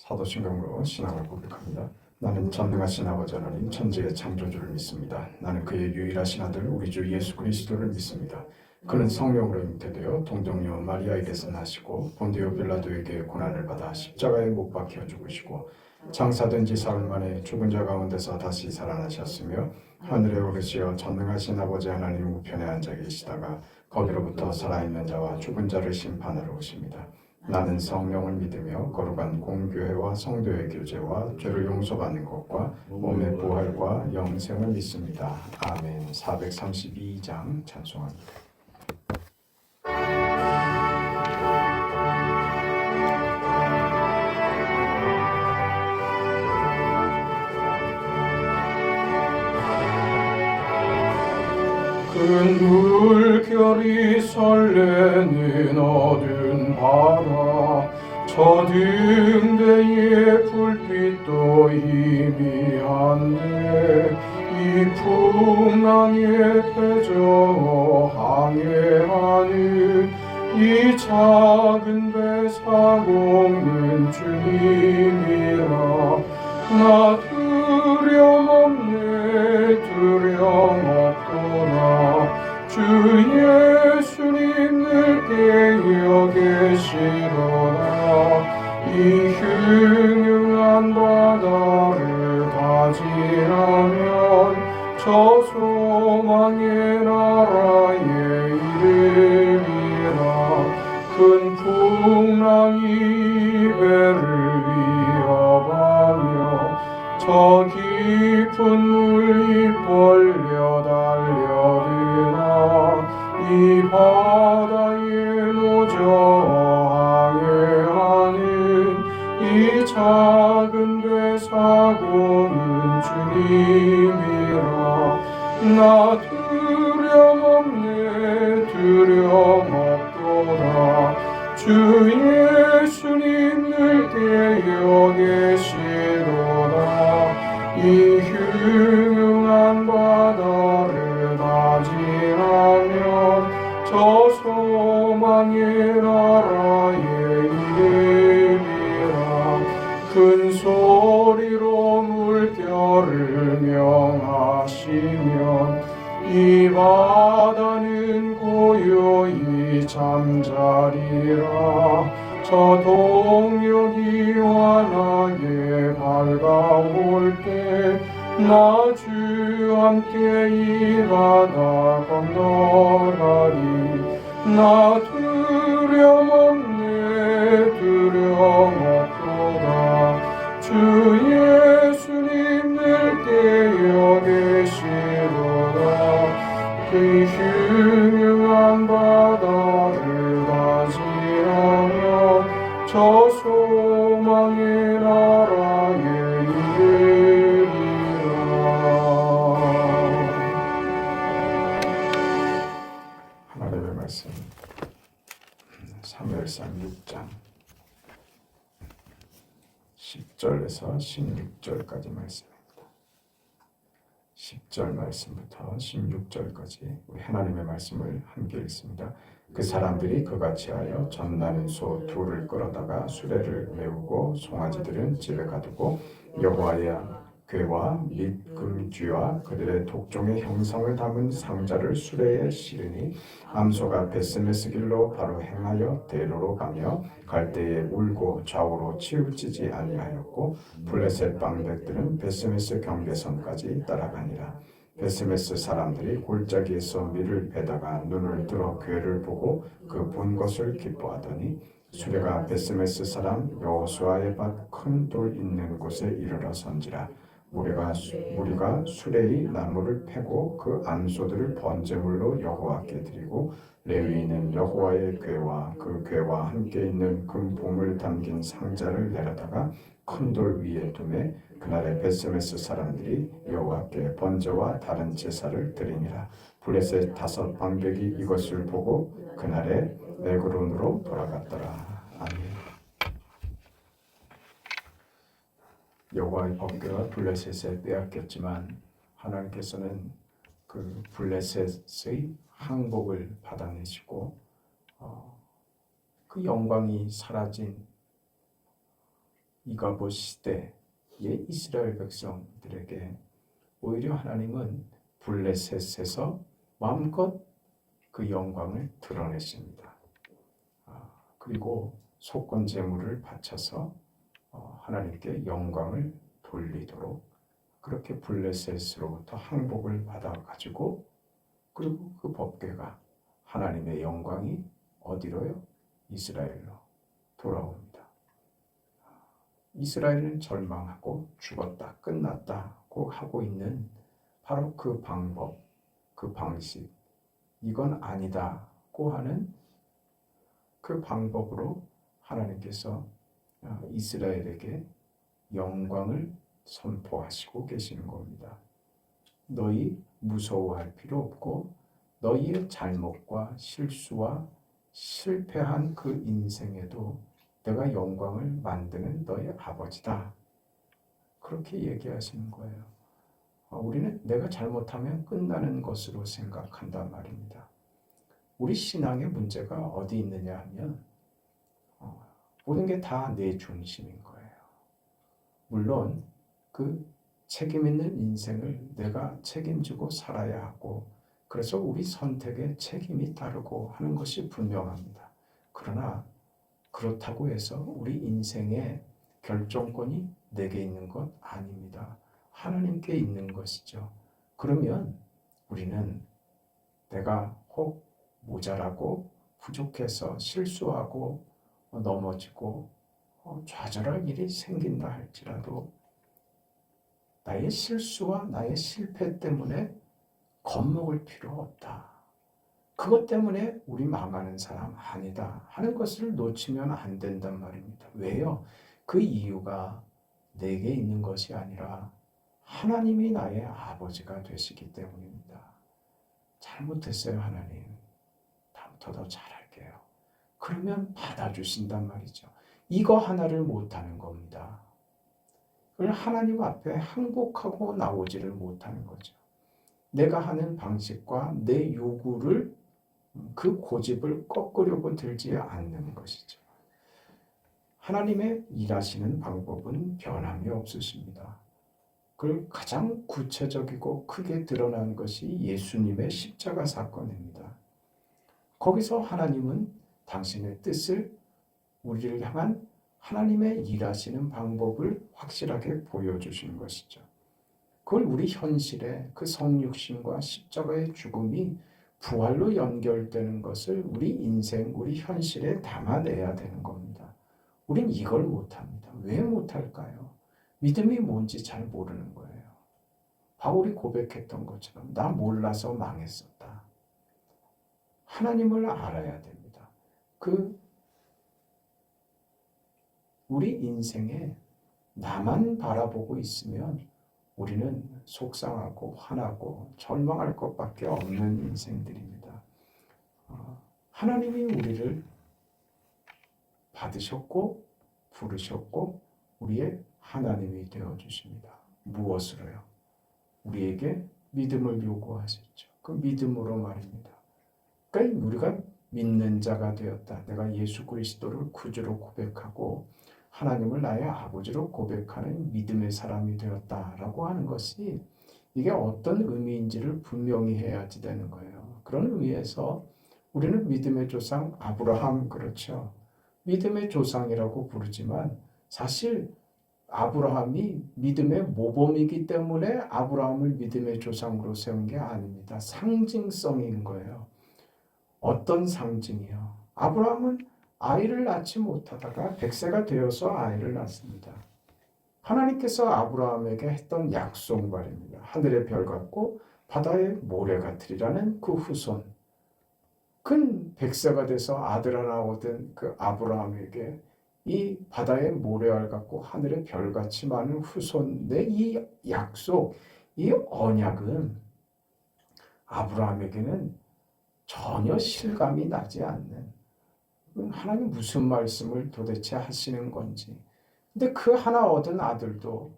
사도신경으로 신앙을 고백합니다. 나는 전능하신 아버지 하나님 천지의 창조주를 믿습니다. 나는 그의 유일하신 아들 우리 주 예수 그리스도를 믿습니다. 그는 성령으로 잉태되어 동정녀 마리아에게서 나시고 본디오 빌라도에게 고난을 받아 십자가에 못 박혀 죽으시고 장사된 지 사흘 만에 죽은 자 가운데서 다시 살아나셨으며 하늘에 오르시어 전능하신 아버지 하나님 우편에 앉아 계시다가 거기로부터 살아있는 자와 죽은 자를 심판하러 오십니다. 나는 성령을 믿으며 거룩한 공교회와 성도의 교제와 죄를 용서받는 것과 몸의 부활과 영생을 믿습니다. 아멘. 432장 찬송합니다. 큰 물결이 설레는 어두운 바다 저 등대의 불빛도 희미한데 이 풍랑에 패져 항해하는 이 작은 배 사공은 주님이라 나 두려움없네 주 예수님 늘 깨어 계시도다 이 흉흉한 바다를 다지라면 저 소망의 나라에 이르리라 큰 풍랑이 배를 위협하며 저 깊은 물이 벌려 달려드나 이 바다에 노저 항해하는 이 작은 배 사공은 주님이라 나 두려움없도다 주 예수님 늘 깨어 계시도다 이 흉흉한 바다를 다지라면 저 소망의 나라에 이르리라 큰 소리로 물결을 명하시면 이 바다는 고요히 잠자리라 저 동역이 환하게 밝아올 때 나 주 함께 이 바다 건너가리 나 두려움없도다 주 예수님 늘 깨어 계시도다 그 흉흉한 바다를 다지라면 저 소망의 나라에 이르리라. 하나님의 말씀 사무엘상 6장 10절에서 16절까지 말씀입니다. 10절 말씀부터 16절까지 우리 하나님의 말씀을 함께 읽습니다. 그 사람들이 그같이 하여 젖나는 소 둘을 끌어다가 수레를 메우고 송아지들은 집에 가두고 여호와의 궤와 및 그 쥐와 그들의 독종의 형상을 담은 상자를 수레에 실으니 암소가 베스메스 길로 바로 행하여 대로로 가며 갈 때에 울고 좌우로 치우치지 아니하였고 블레셋 방백들은 베스메스 경계선까지 따라가니라. 베스메스 사람들이 골짜기에서 밀을 베다가 눈을 들어 궤를 보고 그 본 것을 기뻐하더니 수레가 베스메스 사람 여호수아의 밭 큰 돌 있는 곳에 이르러 선지라. 무리가 수레의 나무를 패고 그 암소들을 번제물로 여호와께 드리고 레위인은 여호와의 궤와 그 궤와 함께 있는 금봉을 담긴 상자를 내려다가 큰 돌 위에 두매 그날에 베스메스 사람들이 여호와께 번제와 다른 제사를 드리니라. 블레셋 5 방백이 이것을 보고 그날에 에그론으로 돌아갔더라. 아멘. 여호와의 법궤가 블레셋에 빼앗겼지만 하나님께서는 그 블레셋의 항복을 받아내시고 그 영광이 사라진 이가봇 시대의 이스라엘 백성들에게 오히려 하나님은 블레셋에서 마음껏 그 영광을 드러내십니다. 그리고 속건 제물을 바쳐서 하나님께 영광을 돌리도록 그렇게 블레셋으로부터 항복을 받아가지고 그리고 그 법궤가 하나님의 영광이 어디로요? 이스라엘로 돌아옵니다. 이스라엘은 절망하고 죽었다, 끝났다고 하고 있는 바로 그 방법, 그 방식, 이건 아니다고 하는 그 방법으로 하나님께서 이스라엘에게 영광을 선포하시고 계시는 겁니다. 너희 무서워할 필요 없고 너희의 잘못과 실수와 실패한 그 인생에도 내가 영광을 만드는 너의 아버지다. 그렇게 얘기하시는 거예요. 우리는 내가 잘못하면 끝나는 것으로 생각한단 말입니다. 우리 신앙의 문제가 어디 있느냐 하면 모든 게 다 내 중심인 거예요. 물론 그 책임 있는 인생을 내가 책임지고 살아야 하고 그래서 우리 선택에 책임이 다르고 하는 것이 분명합니다. 그러나 그렇다고 해서 우리 인생의 결정권이 내게 있는 것 아닙니다. 하나님께 있는 것이죠. 그러면 우리는 내가 혹 모자라고 부족해서 실수하고 넘어지고 좌절할 일이 생긴다 할지라도 나의 실수와 나의 실패 때문에 겁먹을 필요 없다. 그것 때문에 우리 망하는 사람 아니다 하는 것을 놓치면 안 된단 말입니다. 왜요? 그 이유가 내게 있는 것이 아니라 하나님이 나의 아버지가 되시기 때문입니다. 잘못했어요, 하나님. 다음부터 더 잘할게요. 그러면 받아주신단 말이죠. 이거 하나를 못하는 겁니다. 그걸 하나님 앞에 항복하고 나오지를 못하는 거죠. 내가 하는 방식과 내 요구를 그 고집을 꺾으려고 들지 않는 것이죠. 하나님의 일하시는 방법은 변함이 없으십니다. 그걸 가장 구체적이고 크게 드러난 것이 예수님의 십자가 사건입니다. 거기서 하나님은 당신의 뜻을 우리를 향한 하나님의 일하시는 방법을 확실하게 보여주신 것이죠. 그걸 우리 현실에 그 성육신과 십자가의 죽음이 부활로 연결되는 것을 우리 인생, 우리 현실에 담아내야 되는 겁니다. 우린 이걸 못합니다. 왜 못할까요? 믿음이 뭔지 잘 모르는 거예요. 바울이 고백했던 것처럼 나 몰라서 망했었다. 하나님을 알아야 됩니다. 우리 인생에 나만 바라보고 있으면 우리는 속상하고 화나고 절망할 것밖에 없는 인생들입니다. 하나님이 우리를 받으셨고 부르셨고 우리의 하나님이 되어주십니다. 무엇으로요? 우리에게 믿음을 요구하셨죠. 그 믿음으로 말입니다. 그러니까 우리가 믿는 자가 되었다. 내가 예수 그리스도를 구주로 고백하고 하나님을 나의 아버지로 고백하는 믿음의 사람이 되었다라고 하는 것이 이게 어떤 의미인지를 분명히 해야지 되는 거예요. 그런 의미에서 우리는 믿음의 조상 아브라함 그렇죠. 믿음의 조상이라고 부르지만 사실 아브라함이 믿음의 모범이기 때문에 아브라함을 믿음의 조상으로 세운 게 아닙니다. 상징성인 거예요. 어떤 상징이요? 아브라함은 아이를 낳지 못하다가 100세가 되어서 아이를 낳습니다. 하나님께서 아브라함에게 했던 약속 말입니다. 하늘의 별 같고 바다의 모래 같으리라는 그 후손. 큰 100세가 돼서 아들 하나 얻은 그 아브라함에게 이 바다의 모래알 같고 하늘의 별같이 많은 후손의 이 약속, 이 언약은 아브라함에게는 전혀 실감이 나지 않는 하나님 무슨 말씀을 도대체 하시는 건지. 근데 그 하나 얻은 아들도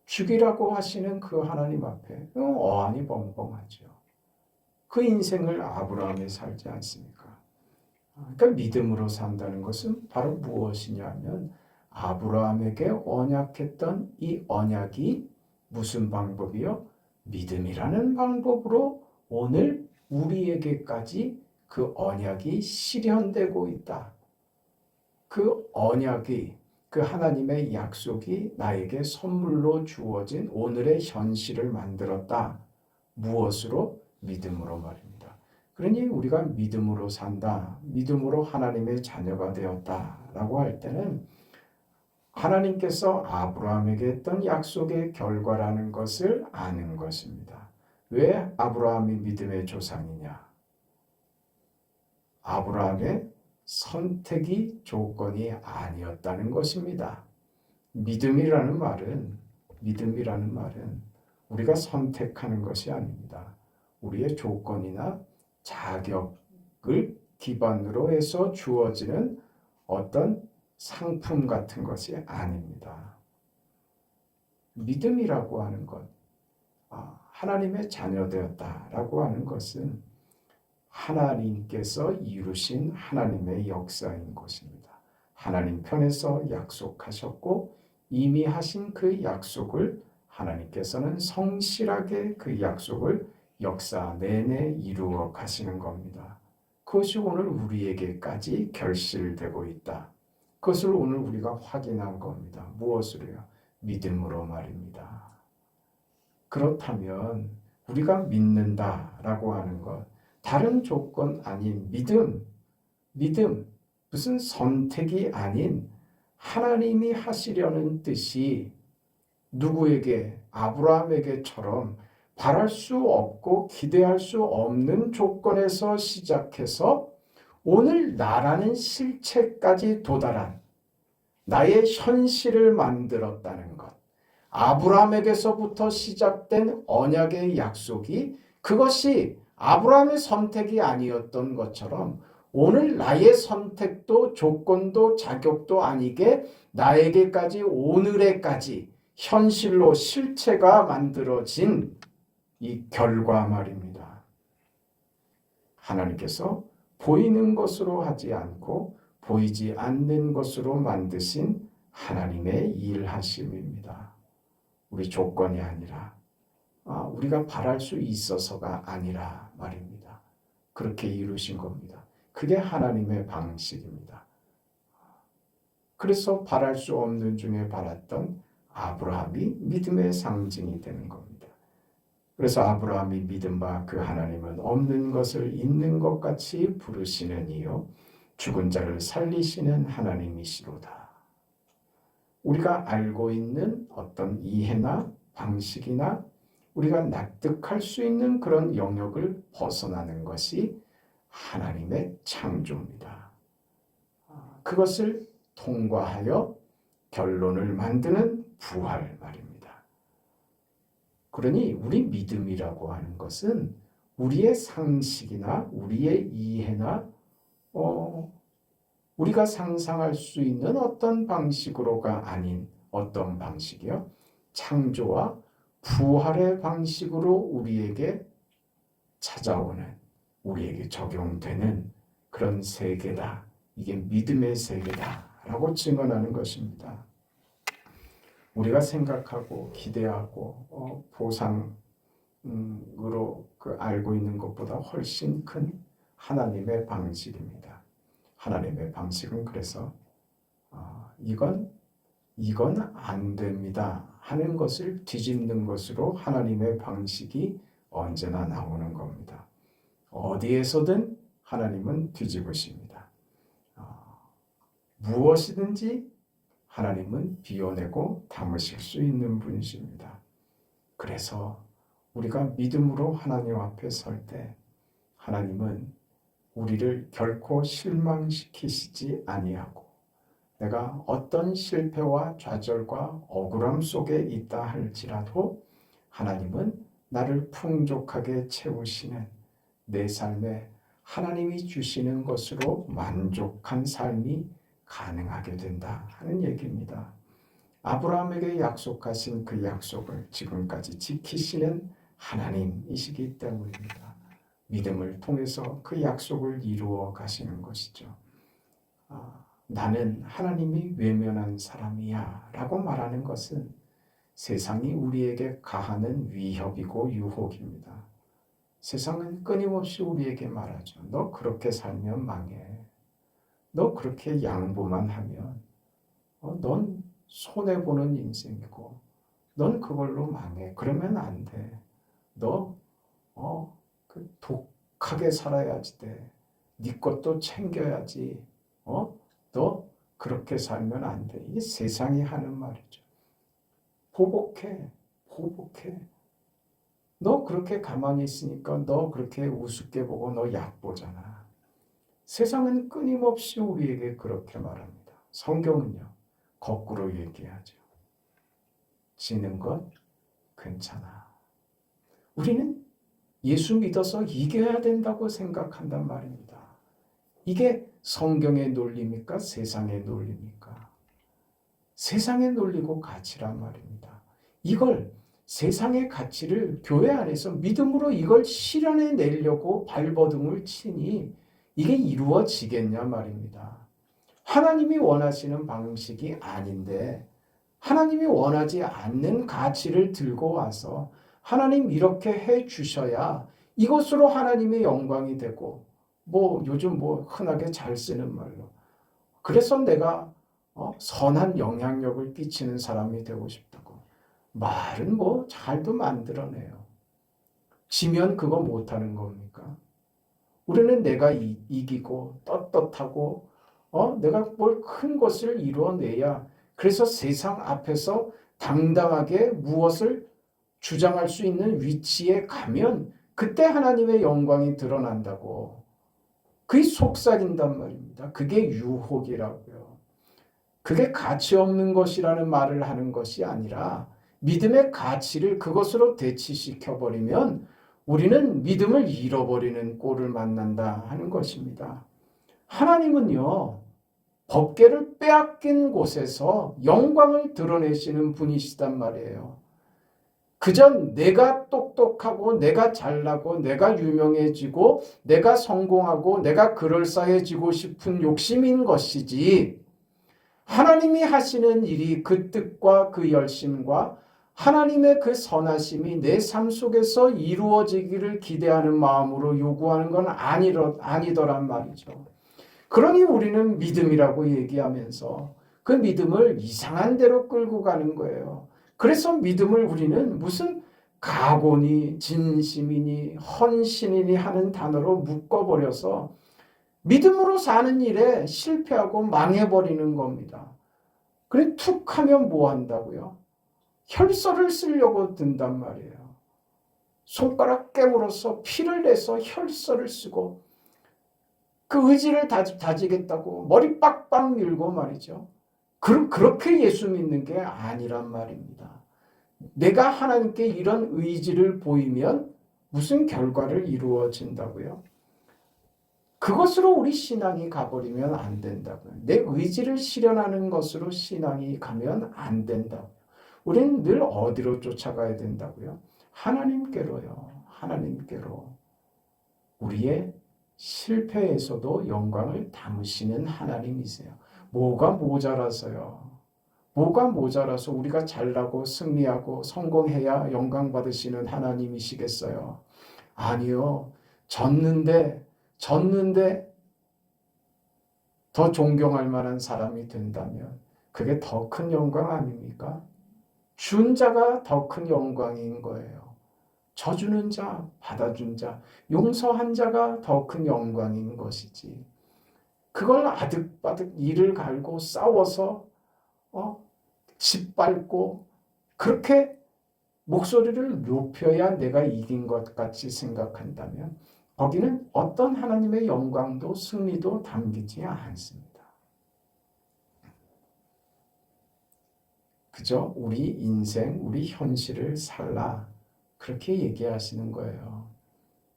죽이라고 하시는 그 하나님 앞에 어안이 벙벙하죠. 그 인생을 아브라함이 살지 않습니까? 그러니까 믿음으로 산다는 것은 바로 무엇이냐면 아브라함에게 언약했던 이 언약이 무슨 방법이요? 믿음이라는 방법으로 오늘 우리에게까지 그 언약이 실현되고 있다. 그 언약이, 그 하나님의 약속이 나에게 선물로 주어진 오늘의 현실을 만들었다. 무엇으로? 믿음으로 말입니다. 그러니 우리가 믿음으로 산다, 믿음으로 하나님의 자녀가 되었다라고 할 때는 하나님께서 아브라함에게 했던 약속의 결과라는 것을 아는 것입니다. 왜 아브라함이 믿음의 조상이냐? 아브라함의 선택이 조건이 아니었다는 것입니다. 믿음이라는 말은 우리가 선택하는 것이 아닙니다. 우리의 조건이나 자격을 기반으로 해서 주어지는 어떤 상품 같은 것이 아닙니다. 믿음이라고 하는 것, 하나님의 자녀되었다라고 하는 것은 하나님께서 이루신 하나님의 역사인 것입니다. 하나님 편에서 약속하셨고 이미 하신 그 약속을 하나님께서는 성실하게 그 약속을 역사 내내 이루어 가시는 겁니다. 그것이 오늘 우리에게까지 결실되고 있다. 그것을 오늘 우리가 확인한 겁니다. 무엇으로요? 믿음으로 말입니다. 그렇다면 우리가 믿는다라고 하는 것, 다른 조건 아닌 믿음, 무슨 선택이 아닌 하나님이 하시려는 뜻이 누구에게, 아브라함에게처럼 바랄 수 없고 기대할 수 없는 조건에서 시작해서 오늘 나라는 실체까지 도달한 나의 현실을 만들었다는 것. 아브라함에게서부터 시작된 언약의 약속이 그것이 아브라함의 선택이 아니었던 것처럼 오늘 나의 선택도 조건도 자격도 아니게 나에게까지 오늘에까지 현실로 실체가 만들어진 이 결과 말입니다. 하나님께서 보이는 것으로 하지 않고 보이지 않는 것으로 만드신 하나님의 일하심입니다. 우리 조건이 아니라 우리가 바랄 수 있어서가 아니라 말입니다. 그렇게 이루신 겁니다. 그게 하나님의 방식입니다. 그래서 바랄 수 없는 중에 바랐던 아브라함이 믿음의 상징이 되는 겁니다. 그래서 아브라함이 믿은 바 그 하나님은 없는 것을 있는 것 같이 부르시는 이요 죽은 자를 살리시는 하나님이시로다. 우리가 알고 있는 어떤 이해나 방식이나 우리가 납득할 수 있는 그런 영역을 벗어나는 것이 하나님의 창조입니다. 그것을 통과하여 결론을 만드는 부활 말입니다. 그러니 우리 믿음이라고 하는 것은 우리의 상식이나 우리의 이해나 우리가 상상할 수 있는 어떤 방식으로가 아닌 어떤 방식이요? 창조와 부활의 방식으로 우리에게 찾아오는, 우리에게 적용되는 그런 세계다. 이게 믿음의 세계다라고 증언하는 것입니다. 우리가 생각하고 기대하고 보상으로 알고 있는 것보다 훨씬 큰 하나님의 방식입니다. 하나님의 방식은 그래서 이건 안 됩니다 하는 것을 뒤집는 것으로 하나님의 방식이 언제나 나오는 겁니다. 어디에서든 하나님은 뒤집으십니다. 무엇이든지 하나님은 비워내고 담으실 수 있는 분이십니다. 그래서 우리가 믿음으로 하나님 앞에 설 때 하나님은 우리를 결코 실망시키시지 아니하고 내가 어떤 실패와 좌절과 억울함 속에 있다 할지라도 하나님은 나를 풍족하게 채우시는 내 삶에 하나님이 주시는 것으로 만족한 삶이 가능하게 된다 하는 얘기입니다. 아브라함에게 약속하신 그 약속을 지금까지 지키시는 하나님이시기 때문입니다. 믿음을 통해서 그 약속을 이루어 가시는 것이죠. 나는 하나님이 외면한 사람이야 라고 말하는 것은 세상이 우리에게 가하는 위협이고 유혹입니다. 세상은 끊임없이 우리에게 말하죠. 너 그렇게 살면 망해. 너 그렇게 양보만 하면 넌 손해보는 인생이고 넌 그걸로 망해. 그러면 안 돼. 너 독하게 살아야지 돼. 네 것도 챙겨야지. 너 그렇게 살면 안 돼. 이게 세상이 하는 말이죠. 보복해. 보복해. 너 그렇게 가만히 있으니까 너 그렇게 우습게 보고 너 얕보잖아. 세상은 끊임없이 우리에게 그렇게 말합니다. 성경은요. 거꾸로 얘기하죠. 지는 건 괜찮아. 우리는 예수 믿어서 이겨야 된다고 생각한단 말입니다. 이게 성경의 논리입니까? 세상의 논리입니까? 세상의 논리고 가치란 말입니다. 이걸 세상의 가치를 교회 안에서 믿음으로 이걸 실현해 내려고 발버둥을 치니 이게 이루어지겠냐 말입니다. 하나님이 원하시는 방식이 아닌데 하나님이 원하지 않는 가치를 들고 와서 하나님 이렇게 해 주셔야 이것으로 하나님의 영광이 되고 요즘 흔하게 잘 쓰는 말로 그래서 내가 선한 영향력을 끼치는 사람이 되고 싶다고 말은 잘도 만들어내요. 지면 그거 못하는 겁니까? 우리는 내가 이기고 떳떳하고 내가 뭘 큰 것을 이루어내야 그래서 세상 앞에서 당당하게 무엇을 주장할 수 있는 위치에 가면 그때 하나님의 영광이 드러난다고. 그게 속삭인단 말입니다. 그게 유혹이라고요. 그게 가치 없는 것이라는 말을 하는 것이 아니라 믿음의 가치를 그것으로 대치시켜버리면 우리는 믿음을 잃어버리는 꼴을 만난다 하는 것입니다. 하나님은요. 법궤를 빼앗긴 곳에서 영광을 드러내시는 분이시단 말이에요. 그전 내가 똑똑하고 내가 잘나고 내가 유명해지고 내가 성공하고 내가 그럴싸해지고 싶은 욕심인 것이지 하나님이 하시는 일이 그 뜻과 그 열심과 하나님의 그 선하심이 내 삶 속에서 이루어지기를 기대하는 마음으로 요구하는 건 아니더란 말이죠. 그러니 우리는 믿음이라고 얘기하면서 그 믿음을 이상한 대로 끌고 가는 거예요. 그래서 믿음을 우리는 무슨 각오니 진심이니 헌신이니 하는 단어로 묶어버려서 믿음으로 사는 일에 실패하고 망해버리는 겁니다. 그래 툭 하면 뭐 한다고요? 혈서를 쓰려고 든단 말이에요. 손가락 깨물어서 피를 내서 혈서를 쓰고 그 의지를 다지겠다고 머리 빡빡 밀고 말이죠. 그렇게 예수 믿는 게 아니란 말입니다. 내가 하나님께 이런 의지를 보이면 무슨 결과를 이루어진다고요? 그것으로 우리 신앙이 가버리면 안 된다고요. 내 의지를 실현하는 것으로 신앙이 가면 안 된다고요. 우리는 늘 어디로 쫓아가야 된다고요? 하나님께로요. 하나님께로. 우리의 실패에서도 영광을 담으시는 하나님이세요. 뭐가 모자라서요? 뭐가 모자라서 우리가 잘나고 승리하고 성공해야 영광 받으시는 하나님이시겠어요? 아니요. 졌는데 더 존경할 만한 사람이 된다면 그게 더 큰 영광 아닙니까? 준 자가 더 큰 영광인 거예요. 져주는 자, 받아준 자, 용서한 자가 더 큰 영광인 것이지. 그걸 아득바득 이를 갈고 싸워서 짓밟고 그렇게 목소리를 높여야 내가 이긴 것 같이 생각한다면 거기는 어떤 하나님의 영광도 승리도 담기지 않습니다. 그저 우리 인생, 우리 현실을 살라 그렇게 얘기하시는 거예요.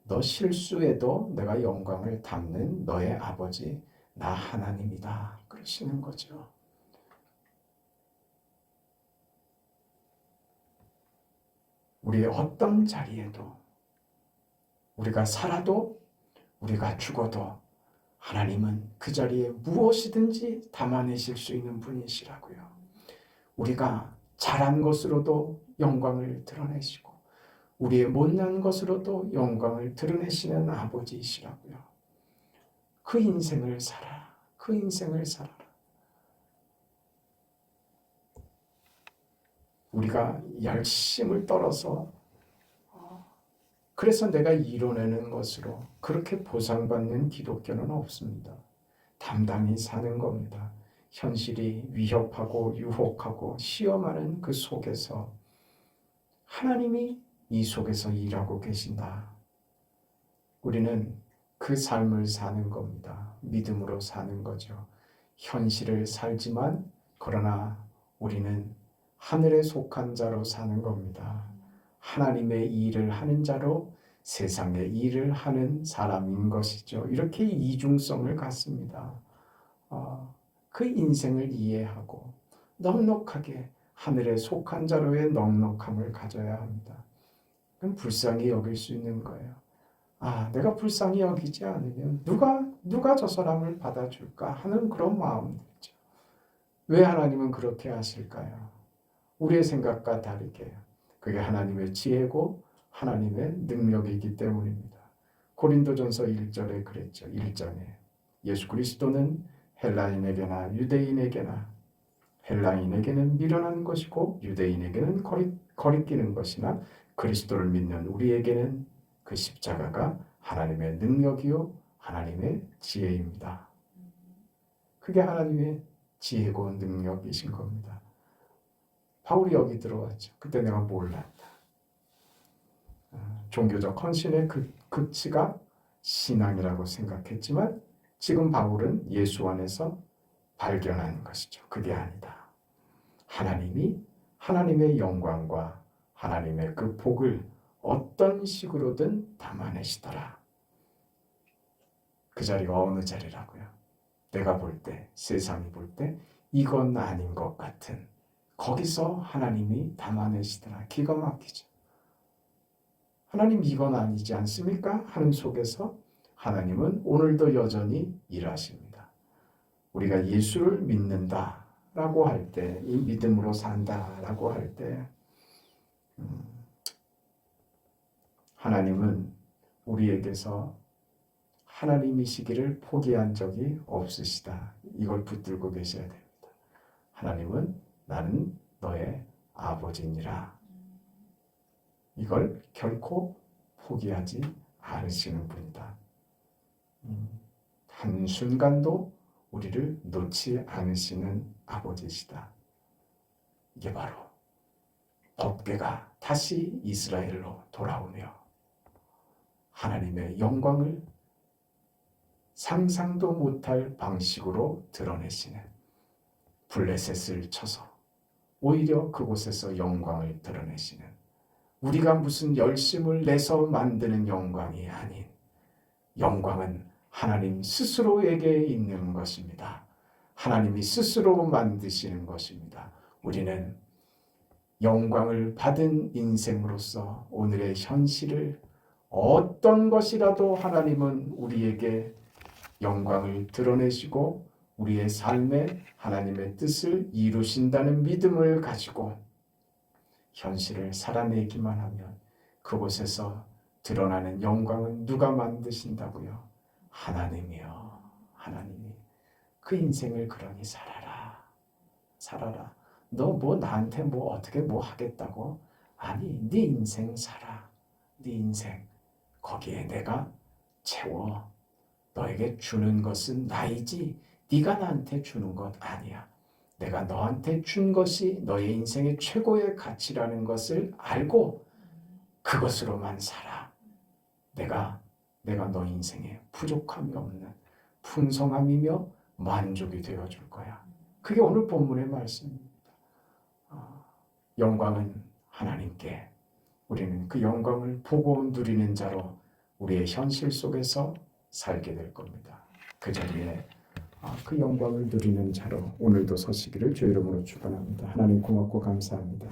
너 실수에도 내가 영광을 담는 너의 아버지 나 하나님이다 그러시는 거죠. 우리의 어떤 자리에도 우리가 살아도 우리가 죽어도 하나님은 그 자리에 무엇이든지 담아내실 수 있는 분이시라고요. 우리가 잘한 것으로도 영광을 드러내시고 우리의 못난 것으로도 영광을 드러내시는 아버지이시라고요. 그 인생을 살아라. 그 인생을 살아라. 우리가 열심을 떨어서 그래서 내가 이뤄내는 것으로 그렇게 보상받는 기독교는 없습니다. 담담히 사는 겁니다. 현실이 위협하고 유혹하고 시험하는 그 속에서 하나님이 이 속에서 일하고 계신다. 우리는 그 삶을 사는 겁니다. 믿음으로 사는 거죠. 현실을 살지만 그러나 우리는 하늘에 속한 자로 사는 겁니다. 하나님의 일을 하는 자로 세상의 일을 하는 사람인 것이죠. 이렇게 이중성을 갖습니다. 그 인생을 이해하고 넉넉하게 하늘에 속한 자로의 넉넉함을 가져야 합니다. 그럼 불쌍히 여길 수 있는 거예요. 내가 불쌍히 여기지 않으면 누가 저 사람을 받아줄까 하는 그런 마음 들죠. 왜 하나님은 그렇게 하실까요? 우리의 생각과 다르게 그게 하나님의 지혜고 하나님의 능력이기 때문입니다. 고린도전서 1절에 그랬죠. 1절에 예수 그리스도는 헬라인에게나 유대인에게나 헬라인에게는 미련한 것이고 유대인에게는 거리끼는 것이나 그리스도를 믿는 우리에게는 그 십자가가 하나님의 능력이요 하나님의 지혜입니다. 그게 하나님의 지혜고 능력이신 겁니다. 바울이 여기 들어왔죠. 그때 내가 몰랐다. 종교적 헌신의 극치가 신앙이라고 생각했지만 지금 바울은 예수 안에서 발견한 것이죠. 그게 아니다. 하나님이 하나님의 영광과 하나님의 그 복을 어떤 식으로든 담아내시더라. 그 자리가 어느 자리라고요? 내가 볼 때, 세상이 볼 때 이건 아닌 것 같은 거기서 하나님이 담아내시더라. 기가 막히죠. 하나님 이건 아니지 않습니까? 하는 속에서 하나님은 오늘도 여전히 일하십니다. 우리가 예수를 믿는다라고 할 때, 이 믿음으로 산다라고 할 때 하나님은 우리에게서 하나님이시기를 포기한 적이 없으시다. 이걸 붙들고 계셔야 됩니다. 하나님은 나는 너의 아버지니라. 이걸 결코 포기하지 않으시는 분이다. 한순간도 우리를 놓지 않으시는 아버지시다. 이게 바로 법궤가 다시 이스라엘로 돌아오며 하나님의 영광을 상상도 못할 방식으로 드러내시는 블레셋을 쳐서 오히려 그곳에서 영광을 드러내시는 우리가 무슨 열심을 내서 만드는 영광이 아닌 영광은 하나님 스스로에게 있는 것입니다. 하나님이 스스로 만드시는 것입니다. 우리는 영광을 받은 인생으로서 오늘의 현실을 어떤 것이라도 하나님은 우리에게 영광을 드러내시고 우리의 삶에 하나님의 뜻을 이루신다는 믿음을 가지고 현실을 살아내기만 하면 그곳에서 드러나는 영광은 누가 만드신다고요? 하나님이요. 하나님이. 그 인생을 그러니 살아라. 살아라. 너 뭐 나한테 뭐 어떻게 뭐 하겠다고? 아니, 네 인생 살아. 네 인생. 거기에 내가 채워. 너에게 주는 것은 나이지 네가 나한테 주는 것 아니야. 내가 너한테 준 것이 너의 인생의 최고의 가치라는 것을 알고 그것으로만 살아. 내가 너 인생에 부족함이 없는 풍성함이며 만족이 되어줄 거야. 그게 오늘 본문의 말씀입니다. 영광은 하나님께, 우리는 그 영광을 보고 누리는 자로 우리의 현실 속에서 살게 될 겁니다. 그 자리에 그 영광을 누리는 자로 오늘도 서시기를 주의 이름으로 축원합니다. 하나님 고맙고 감사합니다.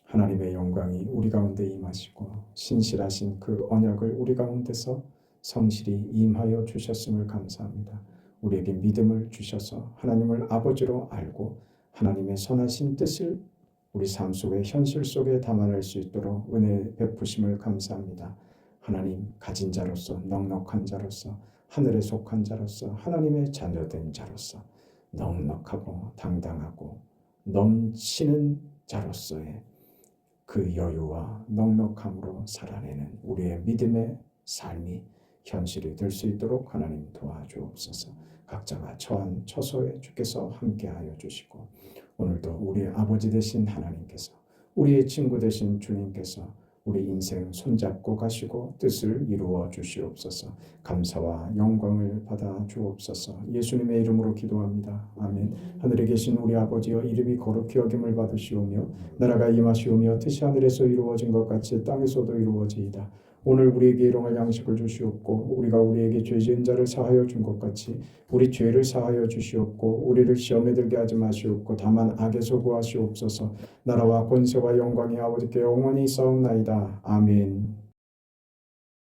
하나님의 영광이 우리 가운데 임하시고 신실하신 그 언약을 우리 가운데서 성실히 임하여 주셨음을 감사합니다. 우리에게 믿음을 주셔서 하나님을 아버지로 알고 하나님의 선하신 뜻을 우리 삶 속의 현실 속에 담아낼 수 있도록 은혜 베푸심을 감사합니다. 하나님, 가진 자로서, 넉넉한 자로서, 하늘에 속한 자로서, 하나님의 자녀된 자로서 넉넉하고 당당하고 넘치는 자로서의 그 여유와 넉넉함으로 살아내는 우리의 믿음의 삶이 현실이 될 수 있도록 하나님 도와주옵소서. 각자가 처한 처소에 주께서 함께하여 주시고 오늘도 우리의 아버지 되신 하나님께서, 우리의 친구 되신 주님께서 우리 인생 손잡고 가시고 뜻을 이루어 주시옵소서. 감사와 영광을 받아 주옵소서. 예수님의 이름으로 기도합니다. 아멘. 하늘에 계신 우리 아버지여, 이름이 거룩히 여김을 받으시오며 나라가 임하시오며 뜻이 하늘에서 이루어진 것 같이 땅에서도 이루어지이다. 오늘 우리에게 일용할 양식을 주시옵고 우리가 우리에게 죄 지은 자를 사하여 준 것 같이 우리 죄를 사하여 주시옵고 우리를 시험에 들게 하지 마시옵고 다만 악에서 구하시옵소서. 나라와 권세와 영광이 아버지께 영원히 있사옵나이다. 아멘.